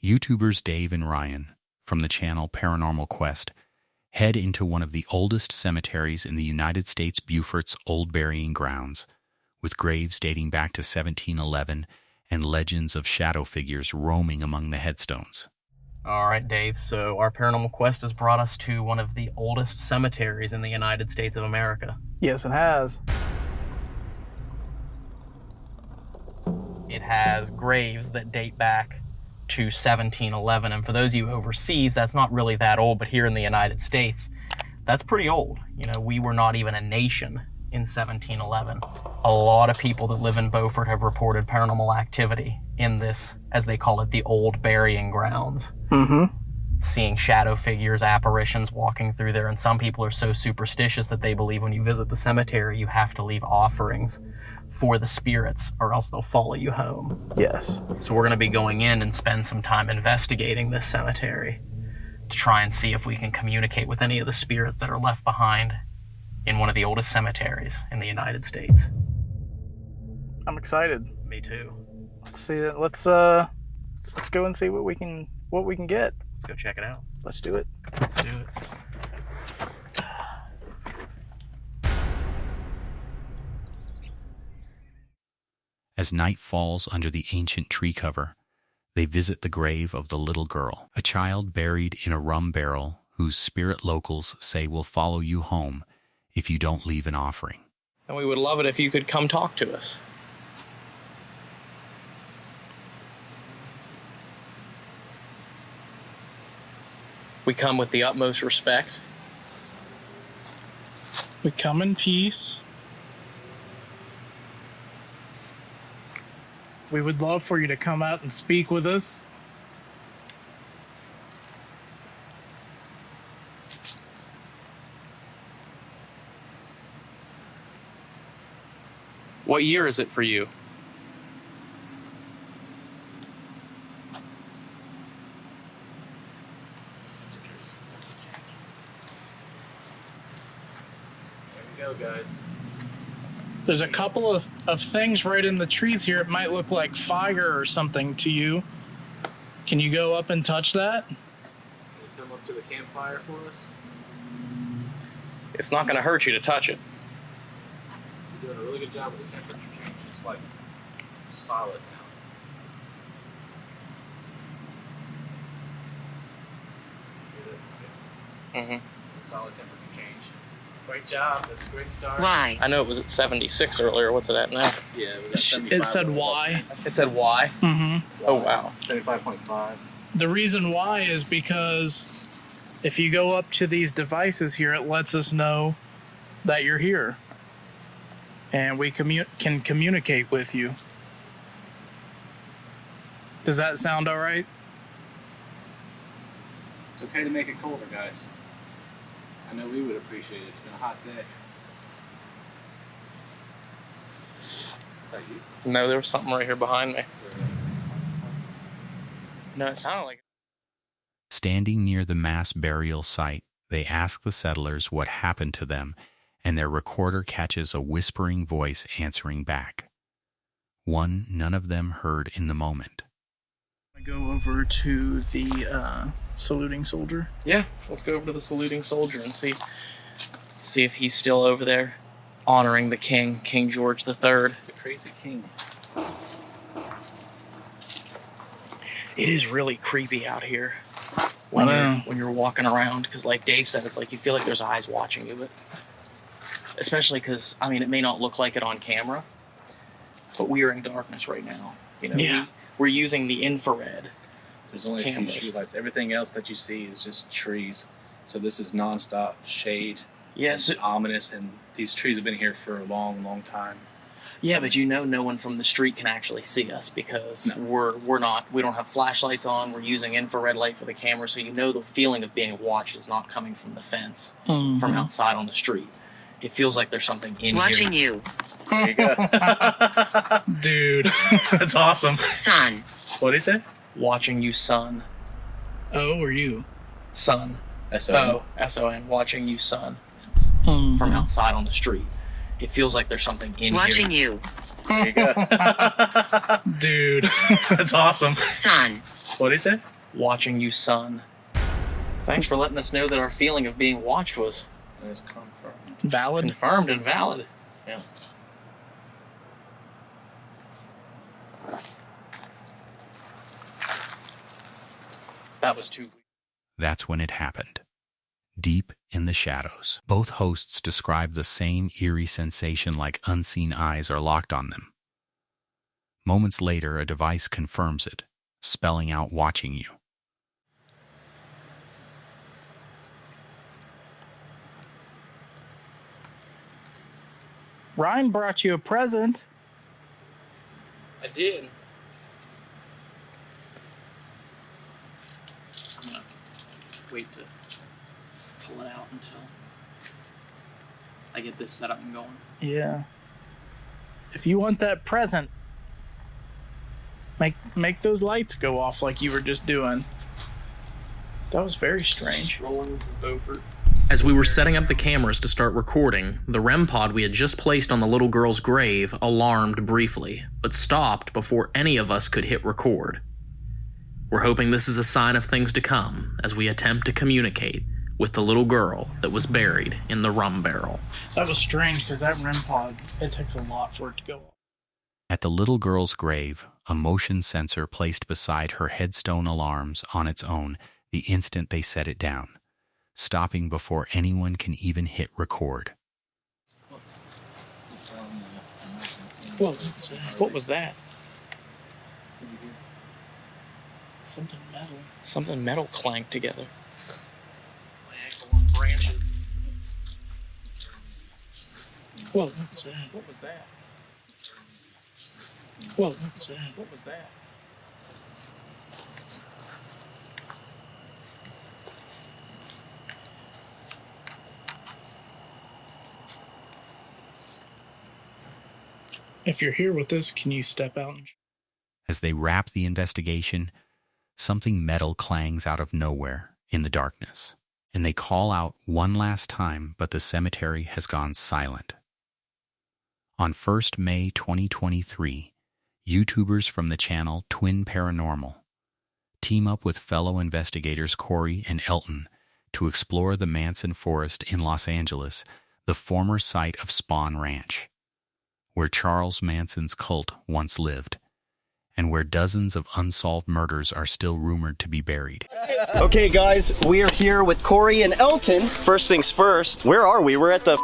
YouTubers Dave and Ryan from the channel Paranormal Quest head into one of the oldest cemeteries in the United States, Beaufort's old burying grounds, with graves dating back to 1711 and legends of shadow figures roaming among the headstones. All right, Dave, so our Paranormal Quest has brought us to one of the oldest cemeteries in the United States of America. Yes, it has. It has graves that date back to 1711, and for those of you overseas, that's not really that old, but here in the United States, that's pretty old. You know, we were not even a nation in 1711. A lot of people that live in Beaufort have reported paranormal activity in this, as they call it, the old burying grounds. Seeing shadow figures, apparitions walking through there, and some people are so superstitious that they believe when you visit the cemetery, you have to leave offerings for the spirits or else they'll follow you home. Yes. So we're going to be going in and spend some time investigating this cemetery to try and see if we can communicate with any of the spirits that are left behind in one of the oldest cemeteries in the United States. I'm excited. Me too. Let's see it. Let's go and see what we can get. Let's go check it out. Let's do it. Let's do it. As night falls under the ancient tree cover, they visit the grave of the little girl, a child buried in a rum barrel whose spirit locals say will follow you home if you don't leave an offering. And we would love it if you could come talk to us. We come with the utmost respect. We come in peace. We would love for you to come out and speak with us. What year is it for you? There we go, guys. There's a couple of things right in the trees here. It might look like fire or something to you. Can you go up and touch that? Can you come up to the campfire for us? It's not going to hurt you to touch it. You're doing a really good job with the temperature change. It's like solid now. Mm-hmm. It's a solid temperature change. Great job. That's a great start. Why? I know it was at 76 earlier. What's it at now? Yeah, it was at 75. It said Y. It said Y? Mm-hmm. Oh, wow. 75.5. The reason why is because if you go up to these devices here, it lets us know that you're here. And we can communicate with you. Does that sound all right? It's okay to make it colder, guys. I know we would appreciate it. It's been a hot day. Is that you? No, there was something right here behind me. No, it sounded like... Standing near the mass burial site, they ask the settlers what happened to them, and their recorder catches a whispering voice answering back. One none of them heard in the moment. I go over to the saluting soldier. Yeah, let's go over to the saluting soldier and see if he's still over there honoring the king, King George III. The crazy king. It is really creepy out here when you're walking around, because like Dave said, it's like you feel like there's eyes watching you, but especially because, I mean, it may not look like it on camera, but we are in darkness right now. You know, Yeah. we're using the infrared. There's only Cameras. a few streetlights. Everything else that you see is just trees. So this is nonstop shade. Yes. It's ominous, and these trees have been here for a long, long time. Yeah, but you know, no one from the street can actually see us because No. we don't have flashlights on. We're using infrared light for the camera, so you know the feeling of being watched is not coming from the fence, Mm-hmm. from outside on the street. It feels like there's something in Watching here. you, There you go. Mm-hmm. Dude, that's awesome. son. What did he say? What did he say? Watching you, son. S-O-N. Watching you, son. Oh, or you? Son. S-O-N. Oh, S-O-N. Watching you, son. It's Mm-hmm. from outside on the street. It feels like there's something in Watching here. you, There you go. Dude, that's awesome. son. What did he say? watching you, son. Thanks for letting us know that our feeling of being watched was It's confirmed. Valid. confirmed and valid. Yeah. That was too. That's when it happened. Deep in the shadows, both hosts describe the same eerie sensation like unseen eyes are locked on them. Moments later, a device confirms it, spelling out watching you. Ryan brought you a present. I did. I'm gonna wait to pull it out until I get this set up and going. Yeah. If you want that present, make those lights go off like you were just doing. That was very strange. Rolling, this is Beaufort. As we were setting up the cameras to start recording, the REM pod we had just placed on the little girl's grave alarmed briefly, but stopped before any of us could hit record. We're hoping this is a sign of things to come as we attempt to communicate with the little girl that was buried in the rum barrel. That was strange because that REM pod, it takes a lot for it to go off. At the little girl's grave, a motion sensor placed beside her headstone alarms on its own the instant they set it down, stopping before anyone can even hit record. What was that? Something metal. Something metal clanked together. My ankle on branches. What was that? What was that? What was that? What was that? If you're here with us, can you step out? As they wrap the investigation, something metal clangs out of nowhere in the darkness, and they call out one last time, but the cemetery has gone silent. On 1st May 2023, YouTubers from the channel Twin Paranormal team up with fellow investigators Corey and Elton to explore the Manson Forest in Los Angeles, the former site of Spawn Ranch, where Charles Manson's cult once lived, and where dozens of unsolved murders are still rumored to be buried. Okay guys, we are here with Corey and Elton. First things first, where are we? We're at the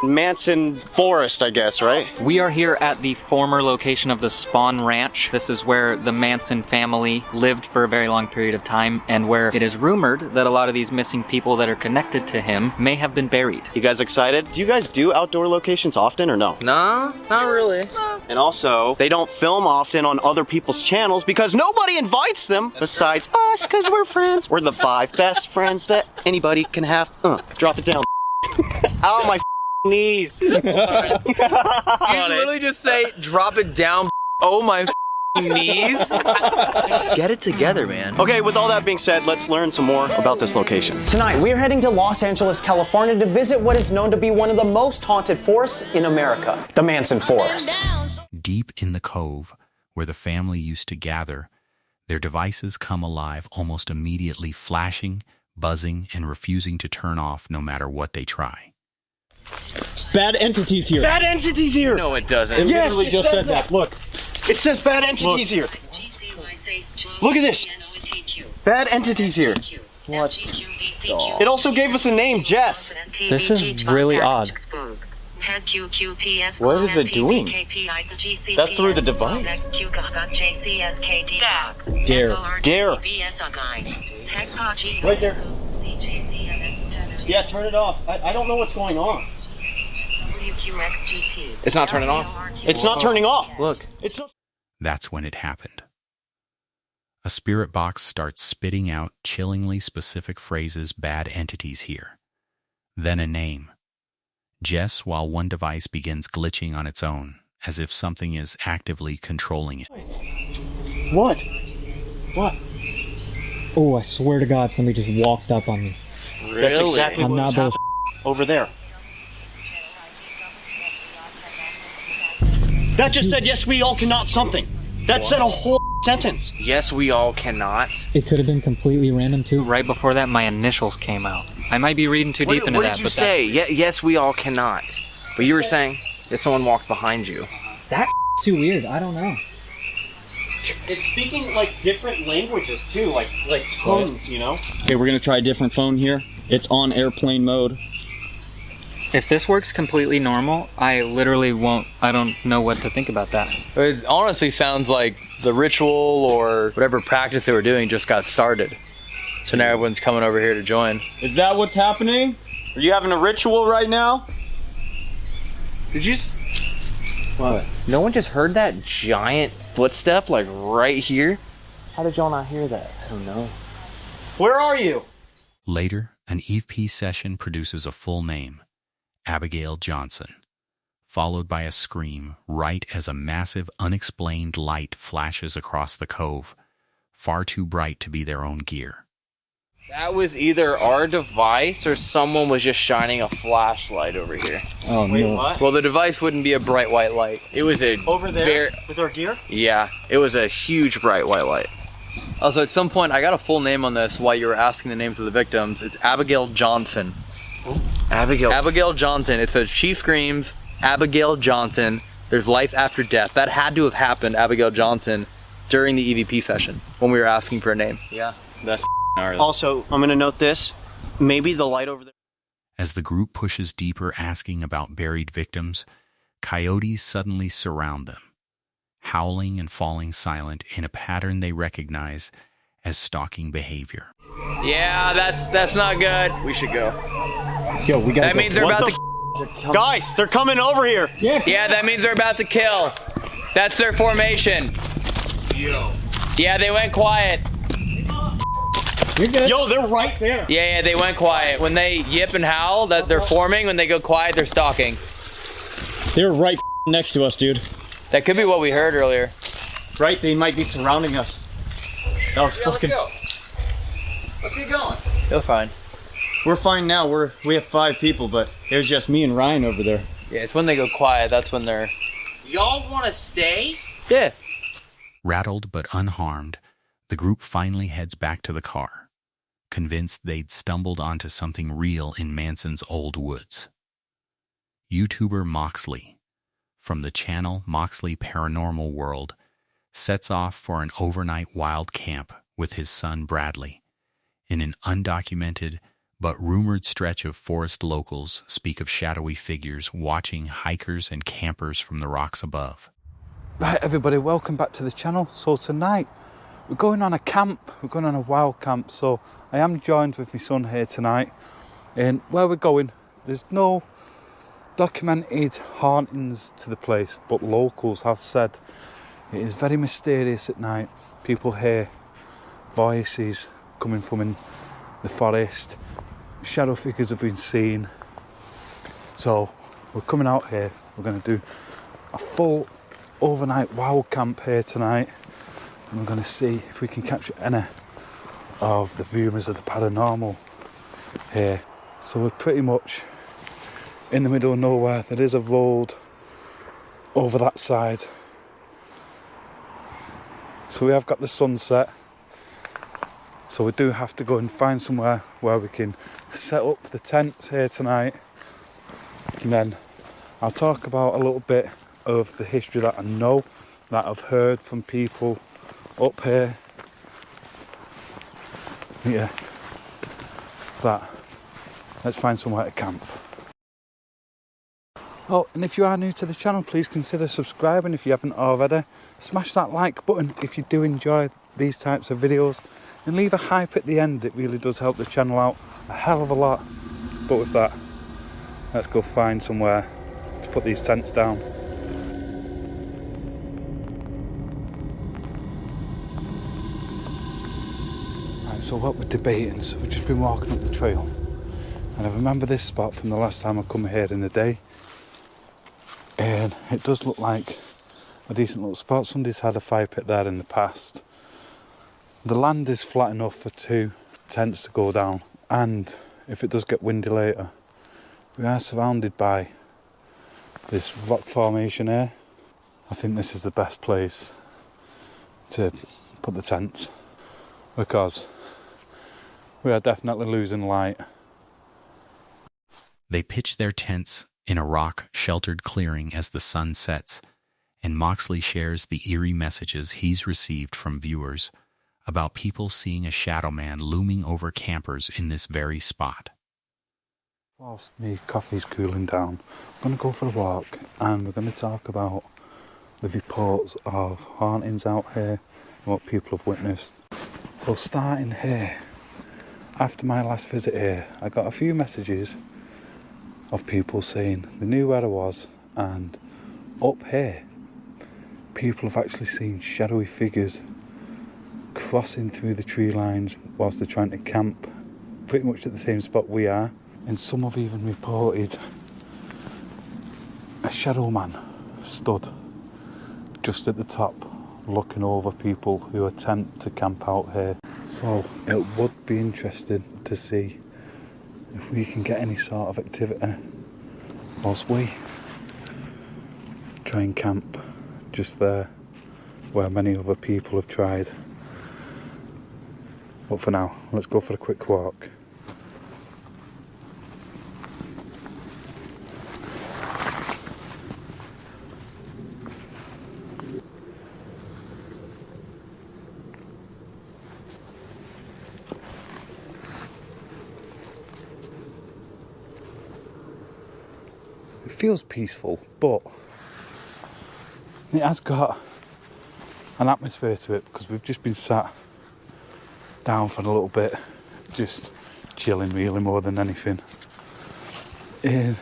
Manson Forest, I guess, right? We are here at the former location of the Spawn Ranch. This is where the Manson family lived for a very long period of time, and where it is rumored that a lot of these missing people that are connected to him may have been buried. You guys excited? Do you guys do outdoor locations often or no? Nah, not really. And also, they don't film often on other people's channels because nobody invites them besides us, because we're friends. We're the 5 best friends that anybody can have. Drop it down. Ow, my knees. You literally just say, drop it down, oh my knees. Get it together, man. Okay, with all that being said, let's learn some more about this location. Tonight, we are heading to Los Angeles, California to visit what is known to be one of the most haunted forests in America, the Manson Forest. Deep in the cove, where the family used to gather, their devices come alive almost immediately, flashing, buzzing, and refusing to turn off no matter what they try. Bad entities here. Bad entities here. No, it doesn't. It literally just said that. Look, it says bad entities here. Look at this. Bad entities here. What? It also gave us a name, Jess. This is really odd. What is it doing? That's through the device. Dare. Dare. Right there. Yeah, turn it off. I don't know what's going on. It's not turning off. It's not turning off. Look. It's not. That's when it happened. A spirit box starts spitting out chillingly specific phrases, bad entities here. Then a name. Jess, while one device begins glitching on its own, as if something is actively controlling it. What? What? Oh, I swear to God, somebody just walked up on me. Really? That's exactly I'm what not was happening over there. That just said, yes, we all cannot something. That said a whole sentence. Yes, we all cannot. It could have been completely random too. Right before that, my initials came out. I might be reading too deep into what that. What did you but say? Yes, we all cannot. But you were saying that someone walked behind you. That's too weird. I don't know. It's speaking like different languages too, like tongues, you know? Okay, we're gonna try a different phone here. It's on airplane mode. If this works completely normal, I literally won't. I don't know what to think about that. It honestly sounds like the ritual or whatever practice they were doing just got started. So now everyone's coming over here to join. Is that what's happening? Are you having a ritual right now? Did you what? No one just heard that giant footstep like right here? How did y'all not hear that? I don't know. Where are you? Later, an EVP session produces a full name, Abigail Johnson, followed by a scream right as a massive unexplained light flashes across the cove, far too bright to be their own gear. That was either our device or someone was just shining a flashlight over here. Oh Wait, no. what? Well, the device wouldn't be a bright white light. It was a Over there with our gear? Yeah, it was a huge bright white light. Also, at some point, I got a full name on this while you were asking the names of the victims. It's Abigail Johnson. Abigail Johnson. It says she screams, Abigail Johnson. There's life after death. That had to have happened, Abigail Johnson, during the EVP session when we were asking for a name. Yeah, that's gnarly. Also, I'm gonna note this. Maybe the light over there. As the group pushes deeper asking about buried victims, coyotes suddenly surround them, howling and falling silent in a pattern they recognize as stalking behavior. Yeah, that's not good. We should go. Yo, we gotta That go. means they're What about the to. Guys, they're coming over here. Yeah, that means they're about to kill. That's their formation. Yeah, they went quiet. You're good. Yo, they're right there. Yeah, they went quiet. When they yip and howl, that they're forming. When they go quiet, they're stalking. They're right next to us, dude. That could be what we heard earlier. Right? They might be surrounding us. That was fucking. Let's get going. They're fine. We're fine now. We have 5 people, but there's just me and Ryan over there. Yeah, it's when they go quiet. That's when they're. Y'all want to stay? Yeah. Rattled but unharmed, the group finally heads back to the car, convinced they'd stumbled onto something real in Manson's old woods. YouTuber Moxley, from the channel Moxley Paranormal World, sets off for an overnight wild camp with his son Bradley, in an undocumented but rumored stretch of forest locals speak of shadowy figures watching hikers and campers from the rocks above. Right, everybody, welcome back to the channel. So tonight we're going on a camp, we're going on a wild camp. So I am joined with my son here tonight, and where we're going, there's no documented hauntings to the place, but locals have said it is very mysterious at night. People hear voices coming from in the forest, shadow figures have been seen. So we're coming out here, we're going to do a full overnight wild camp here tonight, and we're going to see if we can capture any of the viewers of the paranormal here. So we're pretty much in the middle of nowhere. There is a road over that side, so we have got the sunset, so we do have to go and find somewhere where we can set up the tents here tonight, and then I'll talk about a little bit of the history that I know, that I've heard from people up here. Yeah, that. Let's find somewhere to camp. Oh, and if you are new to the channel, please consider subscribing if you haven't already. Smash that like button if you do enjoy these types of videos, and leave a hype at the end. It really does help the channel out a hell of a lot. But with that, let's go find somewhere to put these tents down. Right, so what we're debating, so we've just been walking up the trail, and I remember this spot from the last time I come here in the day, and it does look like a decent little spot. Somebody's had a fire pit there in the past. The land is flat enough for 2 tents to go down, and if it does get windy later, we are surrounded by this rock formation here. I think this is the best place to put the tents, because we are definitely losing light. They pitch their tents in a rock-sheltered clearing as the sun sets, and Moxley shares the eerie messages he's received from viewers about people seeing a shadow man looming over campers in this very spot. Whilst my coffee's cooling down, I'm going to go for a walk, and we're going to talk about the reports of hauntings out here and what people have witnessed. So starting here, after my last visit here, I got a few messages of people saying they knew where I was, and up here people have actually seen shadowy figures crossing through the tree lines whilst they're trying to camp pretty much at the same spot we are. And some have even reported a shadow man stood just at the top looking over people who attempt to camp out here. So it would be interesting to see if we can get any sort of activity whilst we try and camp just there where many other people have tried. But for now, let's go for a quick walk. It feels peaceful, but it has got an atmosphere to it because we've just been sat down for a little bit, just chilling really more than anything. And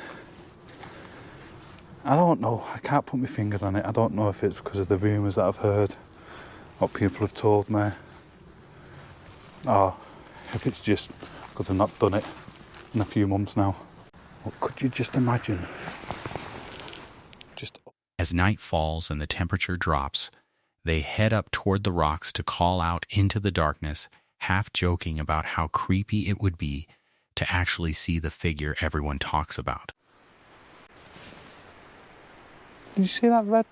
I don't know, I can't put my finger on it. I don't know if it's because of the rumours that I've heard, what people have told me, or if it's just because I've not done it in a few months now. But could you just imagine? As night falls and the temperature drops, they head up toward the rocks to call out into the darkness, half joking about how creepy it would be to actually see the figure everyone talks about. Did you see that red?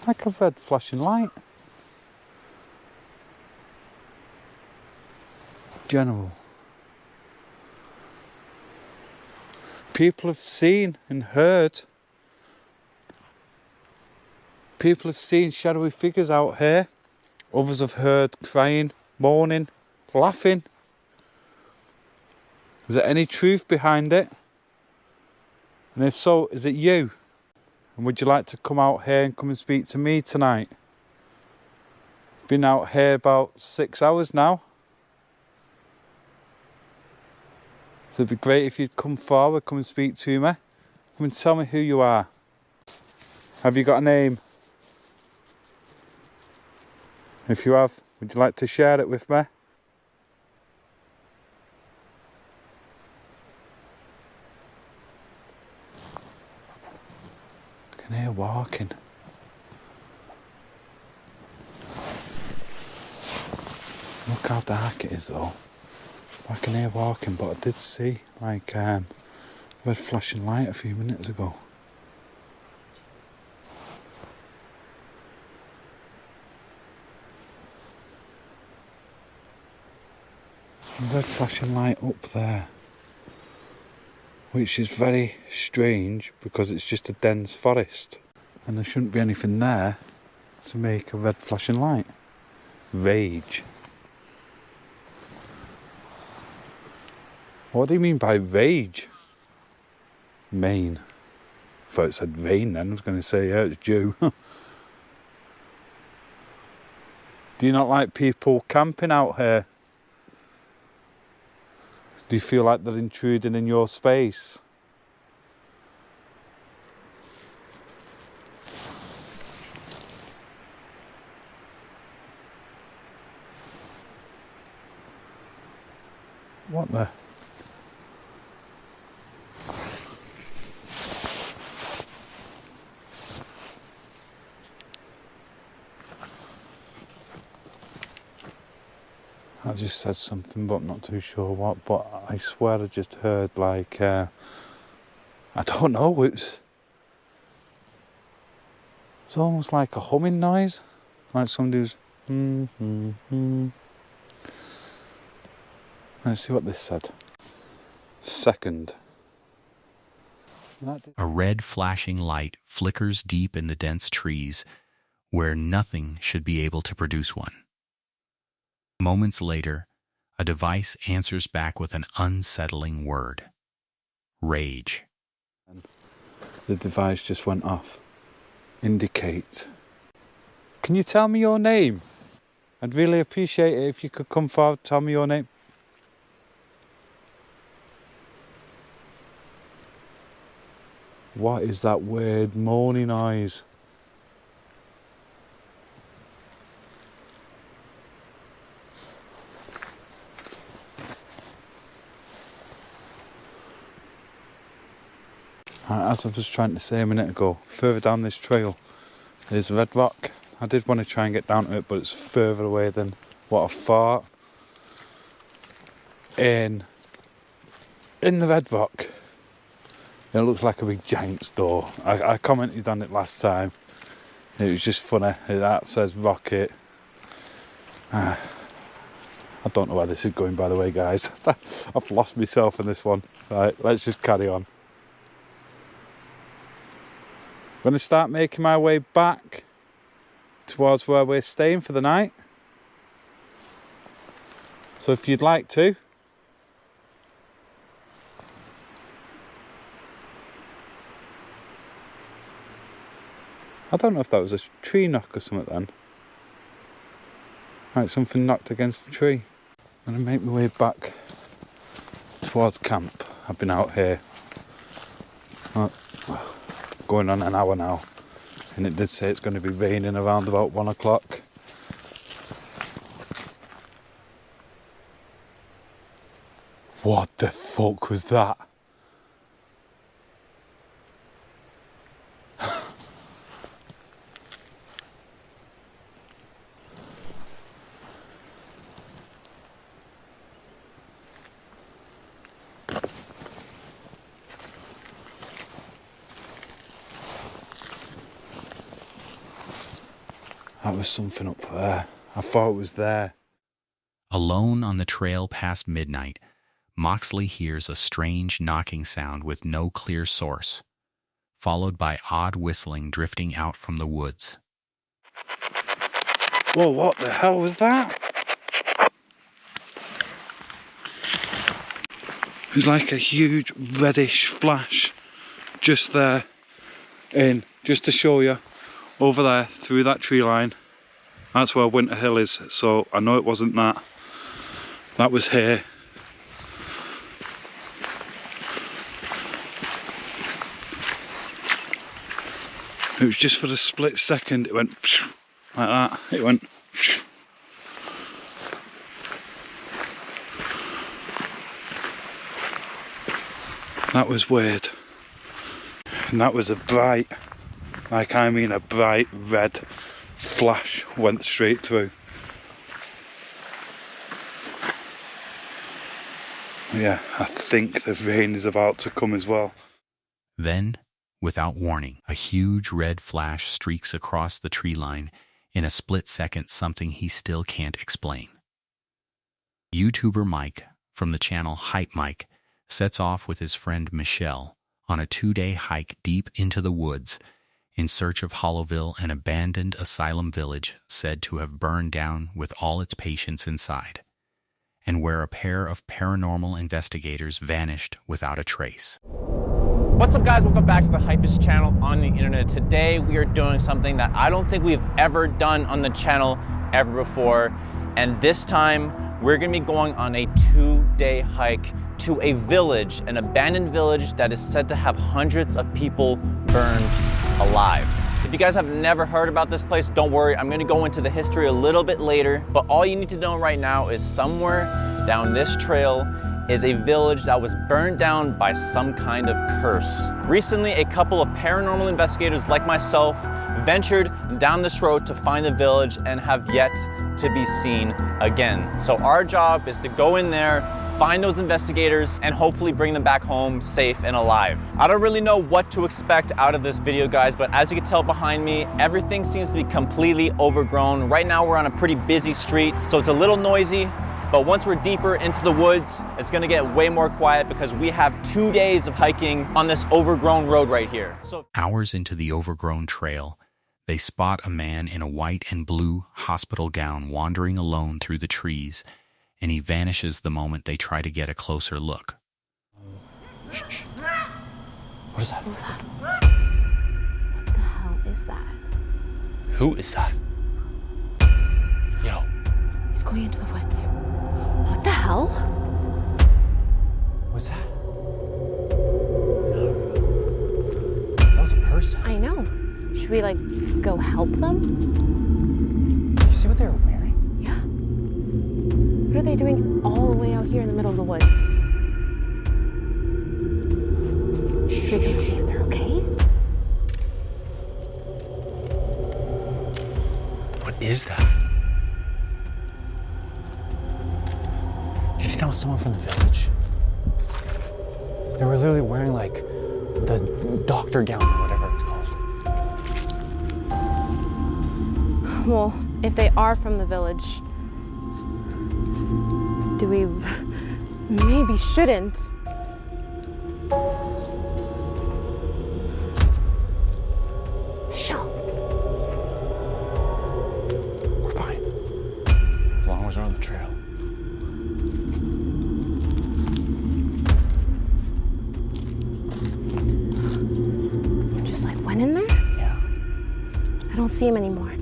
Like a red flashing light. General. People have seen and heard. People have seen shadowy figures out here. Others have heard crying, moaning, laughing. Is there any truth behind it? And if so, is it you? And would you like to come out here and come and speak to me tonight? Been out here about 6 hours now. So it'd be great if you'd come forward, come and speak to me. Come and tell me who you are. Have you got a name? If you have, would you like to share it with me? I can hear walking. Look how dark it is though. I can hear walking, but I did see like red flashing light a few minutes ago. Red flashing light up there, which is very strange because it's just a dense forest and there shouldn't be anything there to make a red flashing light. Rage. What do you mean by rage? Maine. I thought it said rain then. I was going to say, yeah, it's Jew. Do you not like people camping out here? Do you feel like they're intruding in your space? What the? I just said something, but I'm not too sure what. But I swear I just heard like, I don't know, it's It's almost like a humming noise, like somebody was. Let's see what this said. Second. A red flashing light flickers deep in the dense trees where nothing should be able to produce one. Moments later, a device answers back with an unsettling word. Rage. The device just went off. Indicate. Can you tell me your name? I'd really appreciate it if you could come forward, tell me your name. What is that weird moaning noise? As I was trying to say a minute ago, further down this trail is red rock. I did want to try and get down to it, but it's further away than what I thought. In the red rock, it looks like a big giant's door. I commented on it last time. It was just funny. That says rocket. I don't know where this is going, by the way, guys. I've lost myself in this one. Right, let's just carry on. I'm going to start making my way back towards where we're staying for the night. So if you'd like to, I don't know if that was a tree knock or something then. Like something knocked against the tree. I'm going to make my way back towards camp. I've been out here going on an hour now, and it did say it's going to be raining around about 1 o'clock. What the fuck was that? That was something up there. I thought it was there. Alone on the trail past midnight, Moxley hears a strange knocking sound with no clear source, followed by odd whistling drifting out from the woods. Whoa, what the hell was that? It was like a huge reddish flash just there. And just to show you, over there through that tree line, that's where Winter Hill is, so I know it wasn't that. That was here. It was just for a split second, it went like that. It went. That was weird. And that was a bright, like I mean a bright red flash went straight through. Yeah, I think the rain is about to come as well. Then, without warning, a huge red flash streaks across the tree line in a split second, something he still can't explain. YouTuber Mike from the channel Hype Mike sets off with his friend Michelle on a 2-day hike deep into the woods in search of Hollowville, an abandoned asylum village said to have burned down with all its patients inside, and where a pair of paranormal investigators vanished without a trace. What's up, guys? Welcome back to the Hypest channel on the internet. Today we are doing something that I don't think we've ever done on the channel ever before, and this time we're gonna be going on a 2-day hike to a village, an abandoned village that is said to have hundreds of people burned alive. If you guys have never heard about this place, don't worry, I'm gonna go into the history a little bit later, but all you need to know right now is somewhere down this trail is a village that was burned down by some kind of curse. Recently, a couple of paranormal investigators like myself ventured down this road to find the village and have yet to be seen again. So our job is to go in there, find those investigators, and hopefully bring them back home safe and alive. I don't really know what to expect out of this video, guys, but as you can tell behind me, everything seems to be completely overgrown. Right now we're on a pretty busy street, so it's a little noisy, but once we're deeper into the woods, it's gonna get way more quiet because we have 2 days of hiking on this overgrown road right here. So hours into the overgrown trail, they spot a man in a white and blue hospital gown wandering alone through the trees, and he vanishes the moment they try to get a closer look. Shh, shh. What is that? What the hell is that? Who is that? Yo. He's going into the woods. What the hell? What's that? That was a person. I know. Should we, like, go help them? You see what they were wearing? Yeah. What are they doing all the way out here in the middle of the woods? Should we go see if they're okay? What is that? You think that was someone from the village? They were literally wearing like the doctor gown or whatever it's called. Well, if they are from the village, do we maybe shouldn't? Michelle. We're fine. As long as we're on the trail. Just like went in there? Yeah. I don't see him anymore.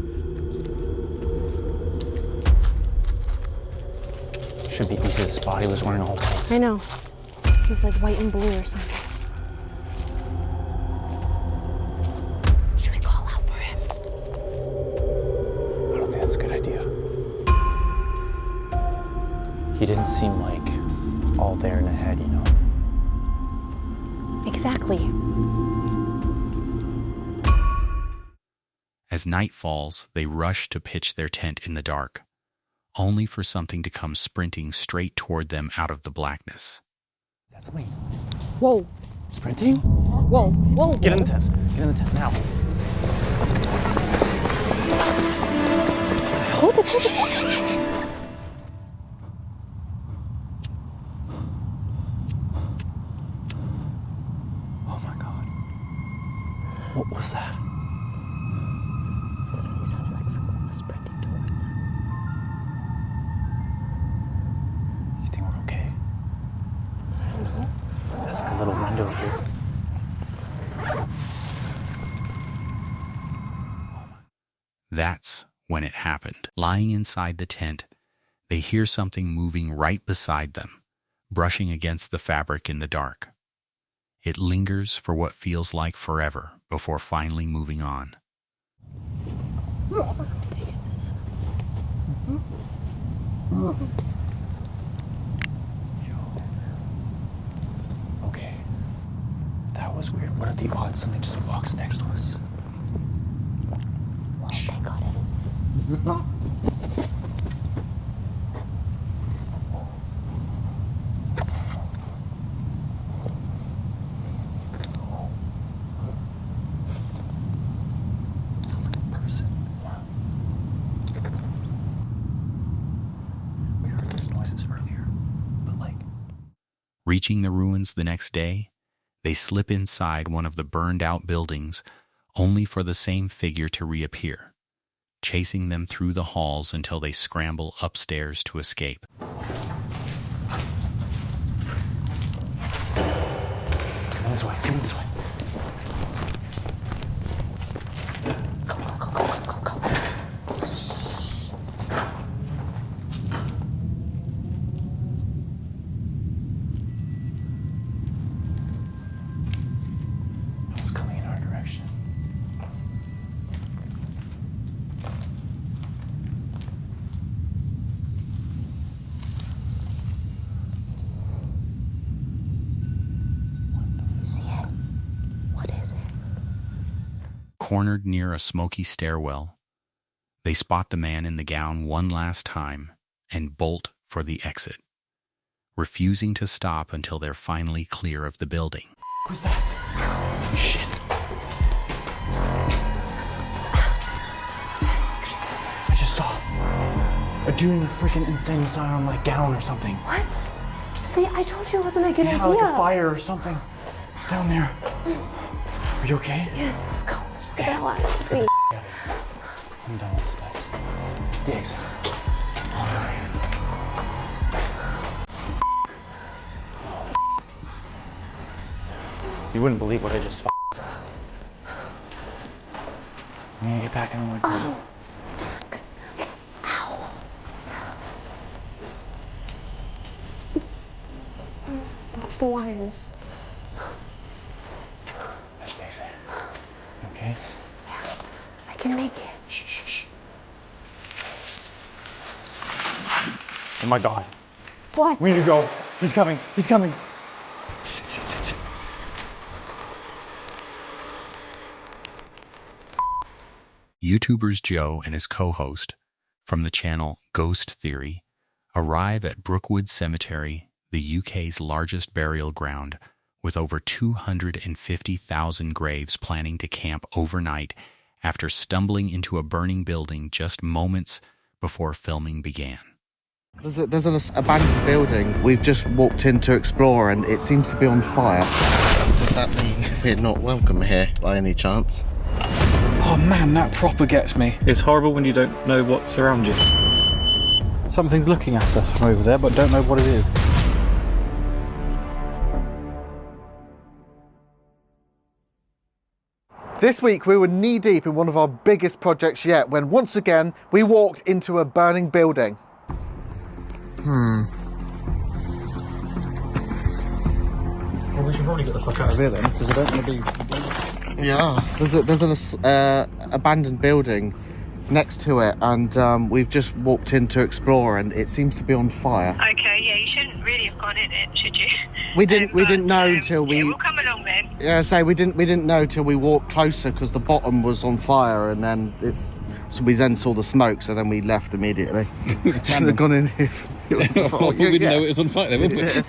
Should be easy to spot. He was wearing all white. I know. It was like white and blue or something. Should we call out for him? I don't think that's a good idea. He didn't seem like all there in the head, you know? Exactly. As night falls, they rush to pitch their tent in the dark, only for something to come sprinting straight toward them out of the blackness. Is that something? Whoa. Sprinting? Whoa, whoa. Get in the tent. Get in the tent now. Close it, close it. Oh my God. What was that? It sounded like someone was sprinting towards us. You think we're okay? I don't know. There's like a little window here. That's when it happened. Lying inside the tent, they hear something moving right beside them, brushing against the fabric in the dark. It lingers for what feels like forever before finally moving on. Okay. That was weird. What are the odds something just walks next to us? Well, they got it. Sounds like a person. We heard those noises earlier, but like... Reaching the ruins the next day, they slip inside one of the burned-out buildings, only for the same figure to reappear, chasing them through the halls until they scramble upstairs to escape. It's coming this way, it's coming this way. Go, go, go, go, go, go, go. It's coming in our direction. You see it? Cornered near a smoky stairwell, they spot the man in the gown one last time and bolt for the exit, refusing to stop until they're finally clear of the building. Who's that? Shit. I just saw a dude in a freaking insane asylum, like gown or something. What? See, I told you it wasn't a good idea. Like a fire or something down there. Are you okay? Yes, let's go. Let's just get the hell out of here. I'm done with this place. It's the exit. You wouldn't believe what I just said. I'm gonna get back in the room. Ow. That's the wires. Stacey. Okay? Yeah, I can make it. Shh. Oh my God. What? We need to go. He's coming. He's coming. Shit. YouTubers Joe and his co-host from the channel Ghost Theory arrive at Brookwood Cemetery, the UK's largest burial ground, with over 250,000 graves, planning to camp overnight after stumbling into a burning building just moments before filming began. There's an abandoned building we've just walked in to explore, and it seems to be on fire. Does that mean we're not welcome here by any chance? Oh man, that proper gets me. It's horrible when you don't know what's around you. Something's looking at us from over there, but don't know what it is. This week we were knee-deep in one of our biggest projects yet when once again we walked into a burning building. Well, we should probably get the fuck out of here then, because I don't want to be... Yeah. There's an abandoned building next to it, and we've just walked in to explore, and it seems to be on fire. Okay, yeah, you shouldn't really have gone in it, should you? We didn't know until we... Yeah, we'll come along then. Yeah, we didn't know till we walked closer because the bottom was on fire, and then so we then saw the smoke, so then we left immediately. Shouldn't have gone in if it was on fire. We didn't know it was on fire, would we? Yeah.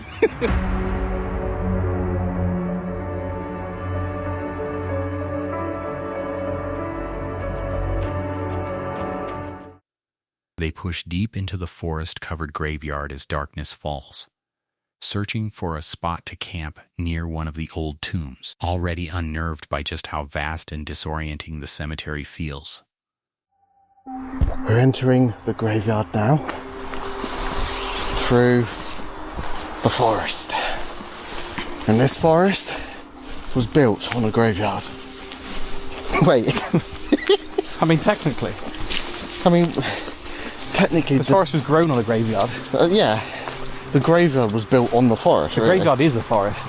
They push deep into the forest-covered graveyard as darkness falls, searching for a spot to camp near one of the old tombs, already unnerved by just how vast and disorienting the cemetery feels. We're entering the graveyard now, through the forest. And this forest was built on a graveyard. Wait. I mean, technically. Technically, the forest was grown on a graveyard. Yeah, the graveyard was built on the forest. The graveyard is a forest.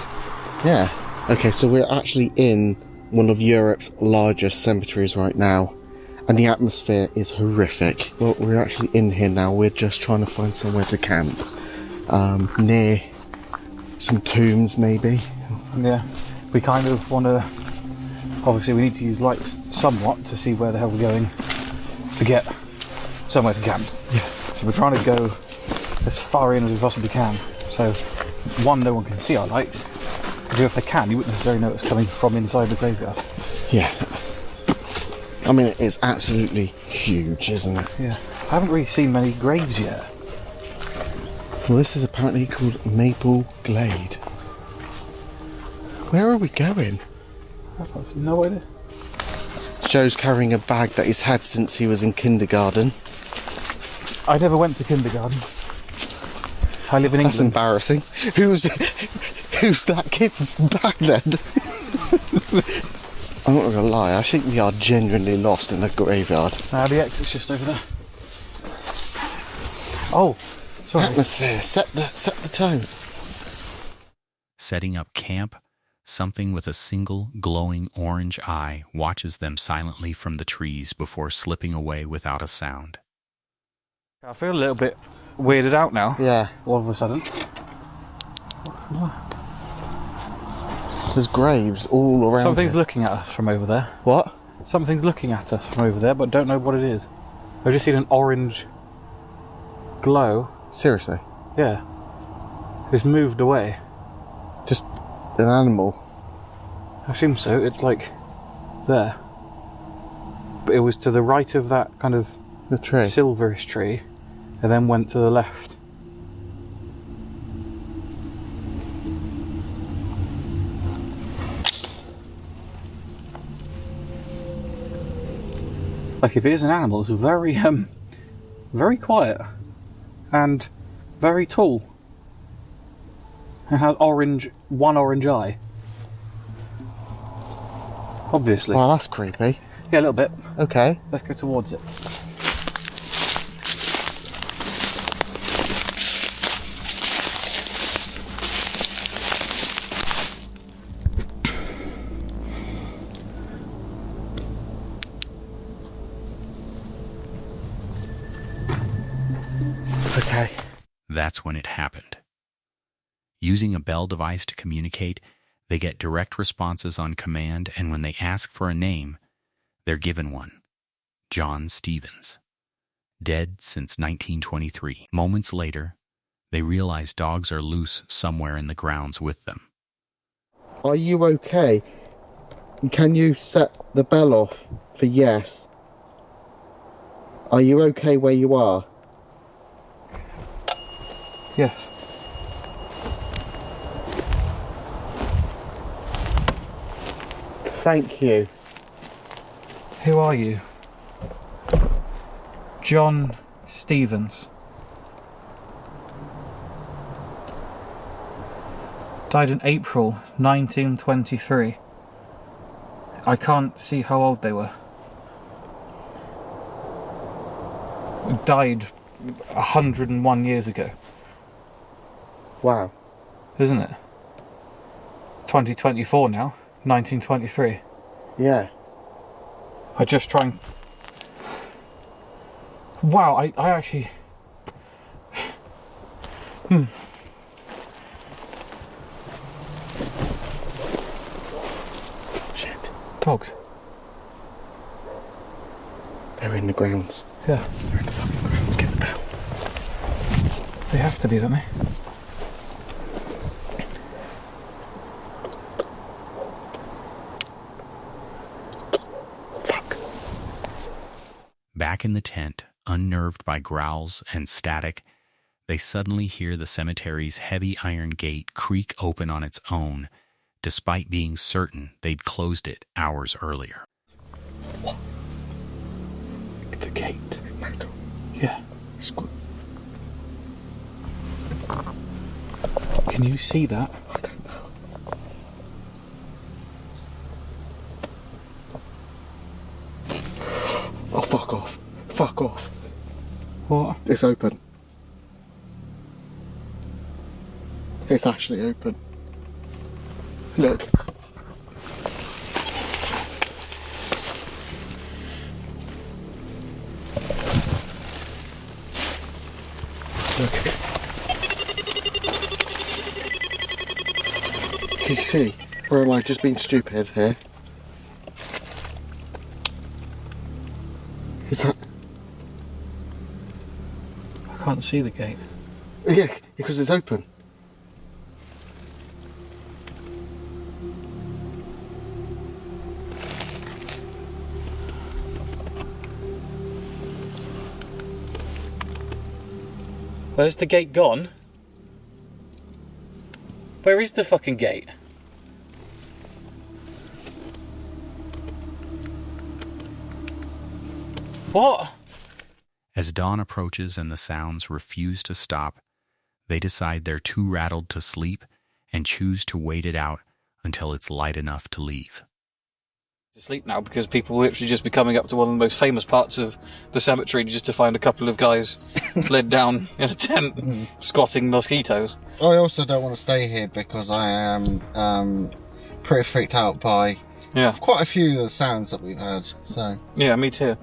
Yeah. Okay, so we're actually in one of Europe's largest cemeteries right now, and the atmosphere is horrific. Well, we're actually in here now. We're just trying to find somewhere to camp, near some tombs, maybe. Yeah, we kind of want to. Obviously, we need to use lights somewhat to see where the hell we're going to get somewhere to camp. Yeah. So we're trying to go as far in as we possibly can. So, one, no one can see our lights. Two, if they can, you wouldn't necessarily know it's coming from inside the graveyard. Yeah. I mean, it's absolutely huge, isn't it? Yeah. I haven't really seen many graves yet. Well, this is apparently called Maple Glade. Where are we going? I've no idea. Joe's carrying a bag that he's had since he was in kindergarten. I never went to kindergarten. I live in England. That's embarrassing. Who's that kid's bag then? I'm not gonna lie, I think we are genuinely lost in a graveyard. The exit's just over there. Oh, sorry. Atmosphere, set the tone. Setting up camp, something with a single glowing orange eye watches them silently from the trees before slipping away without a sound. I feel a little bit weirded out now. Yeah. All of a sudden. There's graves all around. Something's here. looking at us from over there. What? something's looking at us from over there, but don't know what it is. I've just seen an orange glow. Seriously? Yeah. It's moved away. Just an animal? I assume so. It's like there. But it was to the right of that kind of the tree, silverish tree, and then went to the left. Like, if it is an animal, it's very, very quiet and very tall. It has one orange eye. Obviously. Well, that's creepy. Yeah, a little bit. Okay. Let's go towards it. Okay. That's when it happened. Using a bell device to communicate, they get direct responses on command, and when they ask for a name, they're given one. John Stevens. Dead since 1923. Moments later, they realize dogs are loose somewhere in the grounds with them. Are you okay? Can you set the bell off for yes? Are you okay where you are? Yes. Thank you. Who are you? John Stevens. Died in April 1923. I can't see how old they were. Died 101 years ago. Wow. Isn't it? 2024 now. 1923. Yeah. I just try and... Wow, I actually... Shit. Dogs. They're in the grounds. Yeah. They're in the fucking grounds. Get the bell. They have to be, don't they? Back in the tent, unnerved by growls and static, they suddenly hear the cemetery's heavy iron gate creak open on its own, despite being certain they'd closed it hours earlier. The gate. Yeah. Can you see that? I don't know. Oh, fuck off. Fuck off. What? It's open. It's actually open. Look. Look. Can you see? Or am I just being stupid here? Is that... I can't see the gate. Yeah, because it's open. Where's the gate gone? Where is the fucking gate? What? As dawn approaches and the sounds refuse to stop, they decide they're too rattled to sleep and choose to wait it out until it's light enough to leave. To sleep now because people will literally just be coming up to one of the most famous parts of the cemetery just to find a couple of guys laid down in a tent squatting mosquitoes. I also don't want to stay here because I am pretty freaked out by quite a few of the sounds that we've heard. So yeah, me too.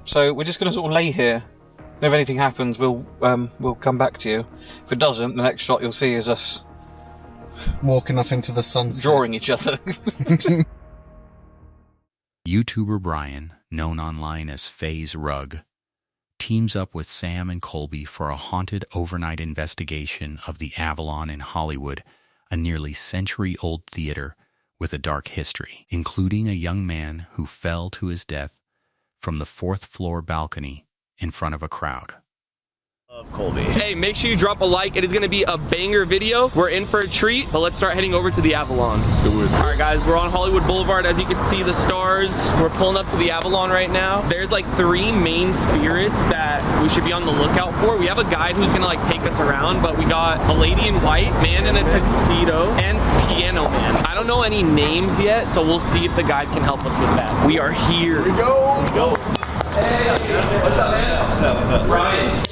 So we're just going to sort of lay here. And if anything happens, we'll come back to you. If it doesn't, the next shot you'll see is us walking off into the sunset, drawing each other. YouTuber Brian, known online as FaZe Rug, teams up with Sam and Colby for a haunted overnight investigation of the Avalon in Hollywood, a nearly century-old theater with a dark history, including a young man who fell to his death from the 4th floor balcony in front of a crowd. Colby. Hey, make sure you drop a like. It is going to be a banger video. We're in for a treat, but let's start heading over to the Avalon. Let's do it. All right, guys, we're on Hollywood Boulevard. As you can see, the stars. We're pulling up to the Avalon right now. There's like 3 main spirits that we should be on the lookout for. We have a guide who's going to like take us around, but we got a lady in white, man in a tuxedo, and Piano Man. I don't know any names yet, so we'll see if the guide can help us with that. We are here. Here we go. Here we go. Hey, what's up, man? What's up, what's up? Ryan,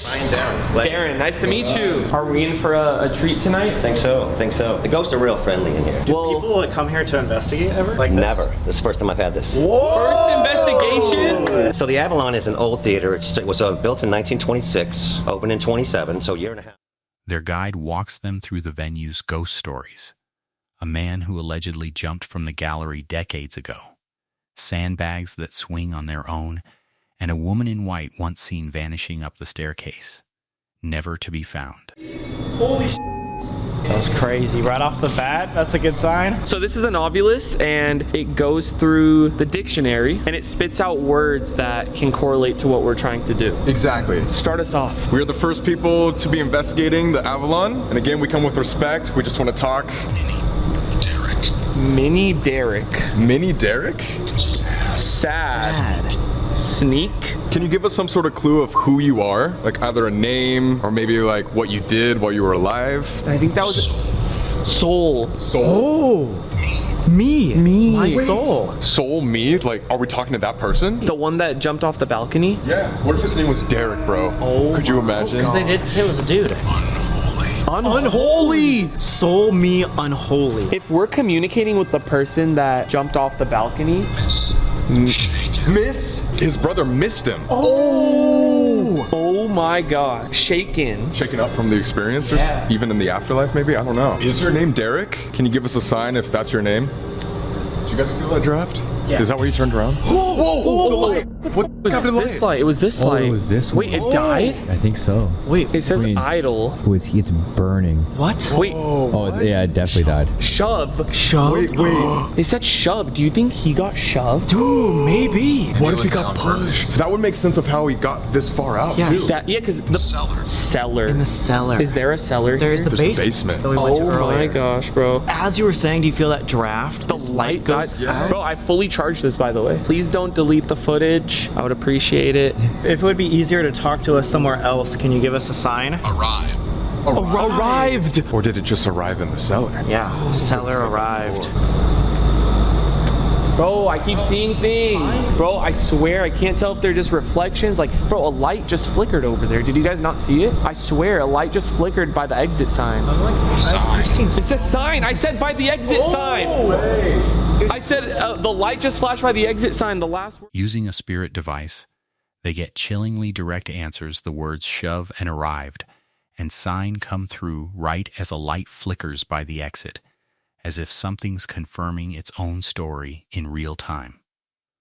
Darren, nice to meet you. Are we in for a treat tonight? I think so, The ghosts are real friendly in here. Do people like come here to investigate ever? Like never. This is the first time I've had this. Whoa. First investigation? So the Avalon is an old theater. It was built in 1926, opened in 27, so a year and a half. Their guide walks them through the venue's ghost stories. A man who allegedly jumped from the gallery decades ago. Sandbags that swing on their own, and a woman in white once seen vanishing up the staircase, never to be found. Holy shit. That was crazy. Right off the bat, that's a good sign. So this is an ovulus, and it goes through the dictionary, and it spits out words that can correlate to what we're trying to do. Exactly. Start us off. We're the first people to be investigating the Avalon, and again, we come with respect. We just want to talk. Mini Derek. Mini Derek? Sad. Sneak. Can you give us some sort of clue of who you are? Like either a name or maybe like what you did while you were alive? I think that was Soul. Soul? Oh, me. My soul. Soul, me? Like, are we talking to that person? The one that jumped off the balcony? Yeah. What if his name was Derek, bro? Oh. Could you imagine? Because they did say it was a dude. Unholy! Soul me unholy. If we're communicating with the person that jumped off the balcony, Miss? His brother missed him. Oh my God. Shaken. Shaken up from the experience? Yeah. Or even in the afterlife, maybe? I don't know. Is your name Derek? Can you give us a sign if that's your name? Did you guys feel that draft? Yeah. Is that why you turned around? Whoa! The light! What happened to the This light? It was this light. It was this one. Wait, it died? I think so. Wait, it says idle. Oh, it's burning. What? Wait. Yeah, it definitely died. Shove. Wait. They said shove. Do you think he got shoved? Dude, maybe. What if he got pushed? That would make sense of how he got this far out, too. Because the cellar. In the cellar. Is there a cellar There's here? the basement. That we went to Oh my earlier. gosh, bro. As you were saying, do you feel that draft? The light goes out. Bro, I fully charged this, by the way. Please don't delete the footage. I would appreciate it. If it would be easier to talk to us somewhere else, can you give us a sign? Arrived. Or did it just arrive in the cellar? Yeah, cellar arrived. Bro, I keep seeing things. Bro, I swear, I can't tell if they're just reflections. Like, bro, a light just flickered over there. Did you guys not see it? I swear, a light just flickered by the exit sign. It says sign. I said by the exit sign. I said the light just flashed by the exit sign. The last word. Using a spirit device, they get chillingly direct answers the words shove and arrived, and sign come through right as a light flickers by the exit, as if something's confirming its own story in real time.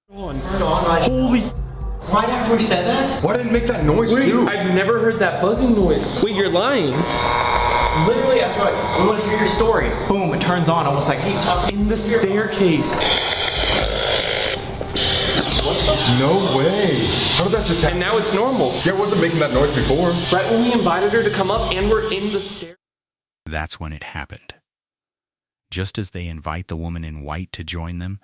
Holy! Right after we said that? Why didn't it make that noise too? I've never heard that buzzing noise. Wait, you're lying. Literally, that's right. We want to hear your story. Boom, it turns on, almost like, hey, talk in the staircase. No way. How did that just happen? And now it's normal. Yeah, it wasn't making that noise before. Right when we invited her to come up and we're in the stair. That's when it happened. Just as they invite the woman in white to join them,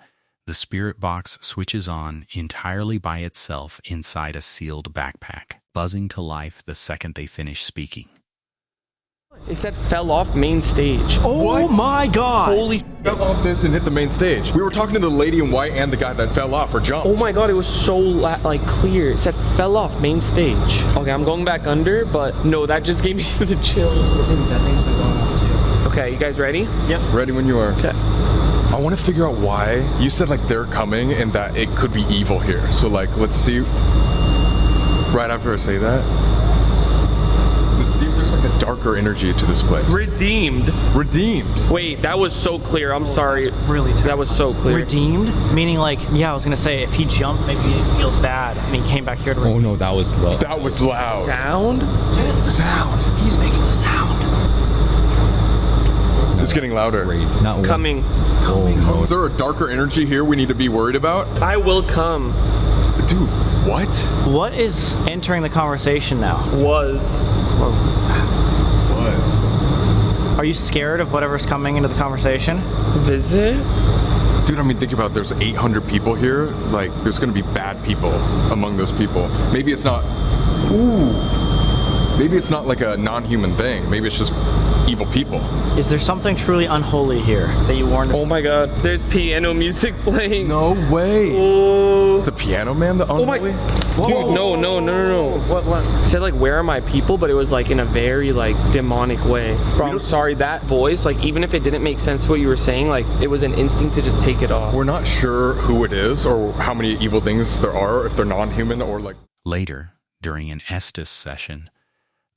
the spirit box switches on entirely by itself inside a sealed backpack, buzzing to life the second they finish speaking. It said fell off main stage. Oh what? My God. Holy fell off this and hit the main stage. We were talking to the lady in white and the guy that fell off or jumped. Oh my God, it was so like clear. It said fell off main stage. Okay, I'm going back under, but no, that just gave me the chills. That thing's been going off too. Okay, you guys ready? Yep. Ready when you are. Okay. I want to figure out why. You said like they're coming and that it could be evil here. So like, let's see. Right after I say that. See if there's like a darker energy to this place. Redeemed. Redeemed. Wait, that was so clear. I'm sorry. Really terrible. That was so clear. Redeemed? Meaning like, yeah, I was gonna say if he jumped, maybe he feels bad and he came back here to Oh no, that was loud. That was loud. Sound? Yes, the sound. He's making the sound. It's getting louder. Not Coming. Oh, is there a darker energy here we need to be worried about? I will come. Dude, what? What is entering the conversation now? Was. Are you scared of whatever's coming into the conversation? Visit? Dude, I mean, think about it. There's 800 people here. Like, there's gonna be bad people among those people. Maybe it's not. Maybe it's not like a non-human thing. Maybe it's just evil people. Is there something truly unholy here that you warned us? Oh my god, there's piano music playing. No way. Oh. The piano man, the unholy? Dude, no. What? It said like, where are my people? But it was like in a very like demonic way. Bro, I'm sorry, that voice, like even if it didn't make sense to what you were saying, like it was an instinct to just take it off. We're not sure who it is or how many evil things there are, if they're non-human or like... Later, during an Estes session,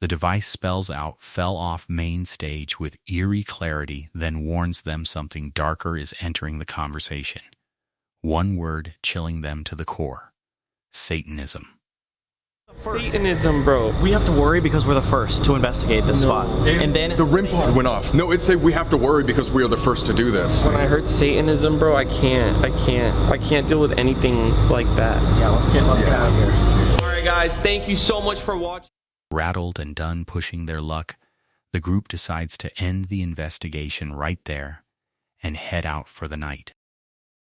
the device spells out "fell off main stage" with eerie clarity, then warns them something darker is entering the conversation. One word chilling them to the core: Satanism. Satanism, bro. We have to worry because we're the first to investigate this spot. And then the REM pod went off. No, it said we have to worry because we are the first to do this. When I heard Satanism, bro, I can't deal with anything like that. Yeah, let's get out of here. All right, guys, thank you so much for watching. Rattled and done pushing their luck, the group decides to end the investigation right there and head out for the night.